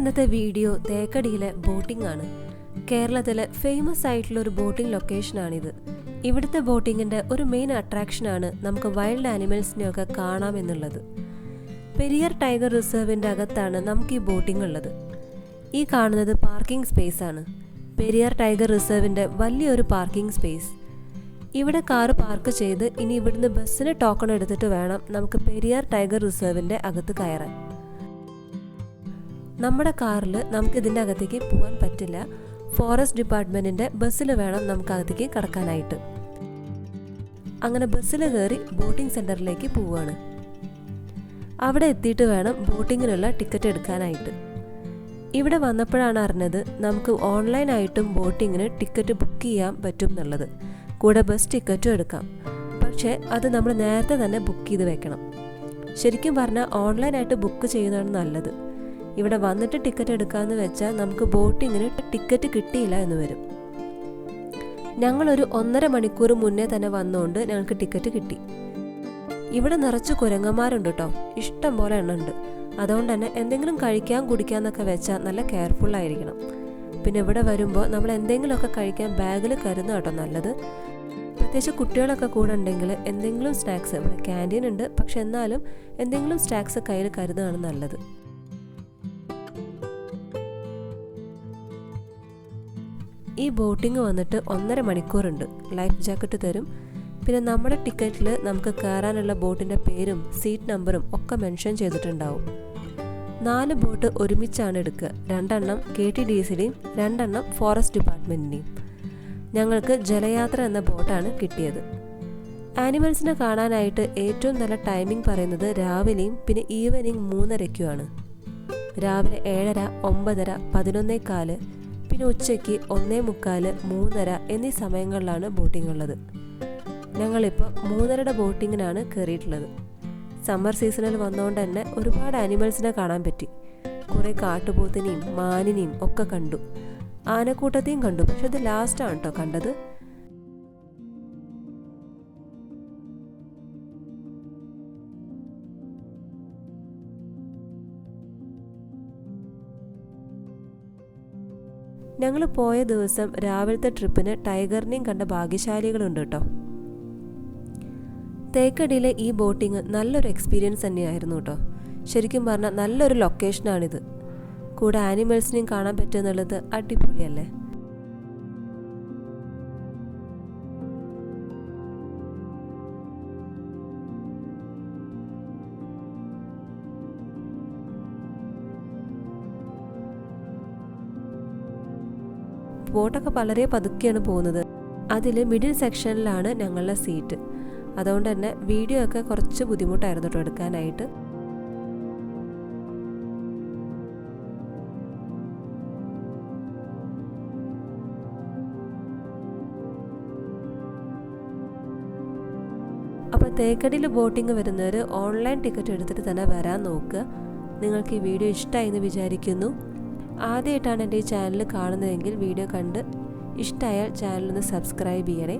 ഇന്നത്തെ video തേക്കടിയിലെ boating ആണ്. കേരളത്തിലെ ഫേമസ് ആയിട്ടുള്ള ഒരു ബോട്ടിംഗ് ലൊക്കേഷനാണിത്. ഇവിടുത്തെ ബോട്ടിങ്ങിൻ്റെ ഒരു മെയിൻ അട്രാക്ഷനാണ് നമുക്ക് വൈൽഡ് ആനിമൽസിനെയൊക്കെ കാണാമെന്നുള്ളത്. പെരിയാർ ടൈഗർ റിസർവിൻ്റെ അകത്താണ് നമുക്ക് ഈ ബോട്ടിംഗ് ഉള്ളത്. ഈ കാണുന്നത് പാർക്കിംഗ് സ്പേസ് ആണ്. പെരിയാർ ടൈഗർ റിസർവിൻ്റെ വലിയൊരു പാർക്കിംഗ് സ്പേസ്. ഇവിടെ കാറ് പാർക്ക് ചെയ്ത് ഇനി ഇവിടുന്ന് ബസ്സിന് ടോക്കൺ എടുത്തിട്ട് വേണം നമുക്ക് പെരിയാർ ടൈഗർ റിസർവിൻ്റെ അകത്ത് കയറാൻ. നമ്മുടെ കാറിൽ നമുക്ക് ഇതിൻ്റെ അകത്തേക്ക് പോകാൻ പറ്റില്ല. ഫോറസ്റ്റ് ഡിപ്പാർട്ട്മെൻറ്റിൻ്റെ ബസ്സിൽ വേണം നമുക്ക് അകത്തേക്ക് കടക്കാനായിട്ട്. അങ്ങനെ ബസ്സിൽ കയറി ബോട്ടിംഗ് സെൻറ്ററിലേക്ക് പോവുകയാണ്. അവിടെ എത്തിയിട്ട് വേണം ബോട്ടിങ്ങിനുള്ള ടിക്കറ്റ് എടുക്കാനായിട്ട്. ഇവിടെ വന്നപ്പോഴാണ് അറിഞ്ഞത് നമുക്ക് ഓൺലൈനായിട്ടും ബോട്ടിങ്ങിന് ടിക്കറ്റ് ബുക്ക് ചെയ്യാൻ പറ്റും എന്നുള്ളത്. കൂടെ ബസ് ടിക്കറ്റും എടുക്കാം. പക്ഷേ അത് നമ്മൾ നേരത്തെ തന്നെ ബുക്ക് ചെയ്ത് വെക്കണം. ശരിക്കും പറഞ്ഞാൽ ഓൺലൈനായിട്ട് ബുക്ക് ചെയ്യുന്നതാണ് നല്ലത്. ഇവിടെ വന്നിട്ട് ടിക്കറ്റ് എടുക്കാമെന്ന് വെച്ചാൽ നമുക്ക് ബോട്ടിങ്ങിന് ടിക്കറ്റ് കിട്ടിയില്ല എന്ന് വരും. ഞങ്ങളൊരു 1.5 മണിക്കൂർ മുന്നേ തന്നെ വന്നുകൊണ്ട് ഞങ്ങൾക്ക് ടിക്കറ്റ് കിട്ടി. ഇവിടെ നിറച്ച് കുരങ്ങന്മാരുണ്ട് കേട്ടോ, ഇഷ്ടം പോലെ എണ്ണമുണ്ട്. അതുകൊണ്ട് തന്നെ എന്തെങ്കിലും കഴിക്കാൻ കുടിക്കാന്നൊക്കെ വെച്ചാൽ നല്ല കെയർഫുള്ളായിരിക്കണം. പിന്നെ ഇവിടെ വരുമ്പോൾ നമ്മൾ എന്തെങ്കിലുമൊക്കെ കഴിക്കാൻ ബാഗിൽ കരുതുന്ന കേട്ടോ നല്ലത്. പ്രത്യേകിച്ച് കുട്ടികളൊക്കെ കൂടെ ഉണ്ടെങ്കിൽ എന്തെങ്കിലും സ്നാക്സ്, ഇവിടെ ക്യാൻറ്റീൻ ഉണ്ട്, പക്ഷെ എന്നാലും എന്തെങ്കിലും സ്നാക്സ് കയ്യിൽ കരുതുകയാണ് നല്ലത്. ഈ ബോട്ടിങ് വന്നിട്ട് 1.5 മണിക്കൂറുണ്ട്. ലൈഫ് ജാക്കറ്റ് തരും. പിന്നെ നമ്മുടെ ടിക്കറ്റിൽ നമുക്ക് കയറാനുള്ള ബോട്ടിൻ്റെ പേരും സീറ്റ് നമ്പറും ഒക്കെ മെൻഷൻ ചെയ്തിട്ടുണ്ടാവും. 4 ബോട്ട് ഒരുമിച്ചാണ് എടുക്കുക. 2 എണ്ണം KTDCയുടെയും 2 എണ്ണം ഫോറസ്റ്റ് ഡിപ്പാർട്ട്മെൻറ്റിൻ്റെയും. ഞങ്ങൾക്ക് ജലയാത്ര എന്ന ബോട്ടാണ് കിട്ടിയത്. ആനിമൽസിനെ കാണാനായിട്ട് ഏറ്റവും നല്ല ടൈമിംഗ് പറയുന്നത് രാവിലെയും പിന്നെ ഈവനിങ് 3:30 രാവിലെ 7:30, 9:30, 11:15, പിന്നെ ഉച്ചയ്ക്ക് 1:45, 3:30 എന്നീ സമയങ്ങളിലാണ് ബോട്ടിംഗ് ഉള്ളത്. ഞങ്ങളിപ്പോൾ 3:30 ബോട്ടിങ്ങിനാണ് കയറിയിട്ടുള്ളത്. സമ്മർ സീസണിൽ വന്നുകൊണ്ട് തന്നെ ഒരുപാട് ആനിമൽസിനെ കാണാൻ പറ്റി. കുറേ കാട്ടുപോത്തിനെയും മാനിനെയും ഒക്കെ കണ്ടു. ആനക്കൂട്ടത്തെയും കണ്ടു. പക്ഷെ ഇത് ലാസ്റ്റാണ് കേട്ടോ കണ്ടത്. ഞങ്ങൾ പോയ ദിവസം രാവിലത്തെ ട്രിപ്പിന് ടൈഗറിനെയും കണ്ട ഭാഗ്യശാലികളുണ്ട് കേട്ടോ. തേക്കടിയിലെ ഈ ബോട്ടിങ് നല്ലൊരു എക്സ്പീരിയൻസ് തന്നെയായിരുന്നു കേട്ടോ. ശരിക്കും പറഞ്ഞാൽ നല്ലൊരു ലൊക്കേഷനാണിത്. കൂടെ ആനിമൽസിനെയും കാണാൻ പറ്റുമെന്നുള്ളത് അടിപൊളിയല്ലേ. ബോട്ടൊക്കെ വളരെ പതുക്കെയാണ് പോകുന്നത്. അതിൽ മിഡിൽ സെക്ഷനിലാണ് ഞങ്ങളുടെ സീറ്റ്. അതുകൊണ്ട് തന്നെ വീഡിയോ ഒക്കെ കുറച്ച് ബുദ്ധിമുട്ടായിരുന്നു കേട്ടോ എടുക്കാനായിട്ട്. അപ്പോൾ തേക്കടിയിൽ ബോട്ടിങ് വരുന്നവർ ഓൺലൈൻ ടിക്കറ്റ് എടുത്തിട്ട് തന്നെ വരാൻ നോക്കുക. നിങ്ങൾക്ക് ഈ വീഡിയോ ഇഷ്ടമായി എന്ന് വിചാരിക്കുന്നു. ആദ്യമായിട്ടാണ് എൻ്റെ ഈ ചാനൽ കാണുന്നതെങ്കിൽ വീഡിയോ കണ്ട് ഇഷ്ടമായാൽ ചാനലൊന്ന് സബ്സ്ക്രൈബ് ചെയ്യണേ.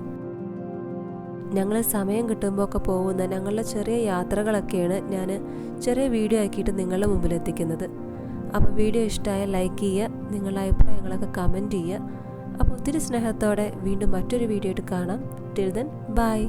ഞങ്ങൾ സമയം കിട്ടുമ്പോൾ ഒക്കെ പോകുന്ന ഞങ്ങളുടെ ചെറിയ യാത്രകളൊക്കെയാണ് ഞാൻ ചെറിയ വീഡിയോ ആക്കിയിട്ട് നിങ്ങളുടെ മുമ്പിൽ എത്തിക്കുന്നത്. അപ്പോൾ വീഡിയോ ഇഷ്ടമായാൽ ലൈക്ക് ചെയ്യുക, നിങ്ങളുടെ അഭിപ്രായങ്ങളൊക്കെ കമൻറ്റ് ചെയ്യുക. അപ്പോൾ ഒത്തിരി സ്നേഹത്തോടെ വീണ്ടും മറ്റൊരു വീഡിയോ ആയിട്ട് കാണാം. Till then bye.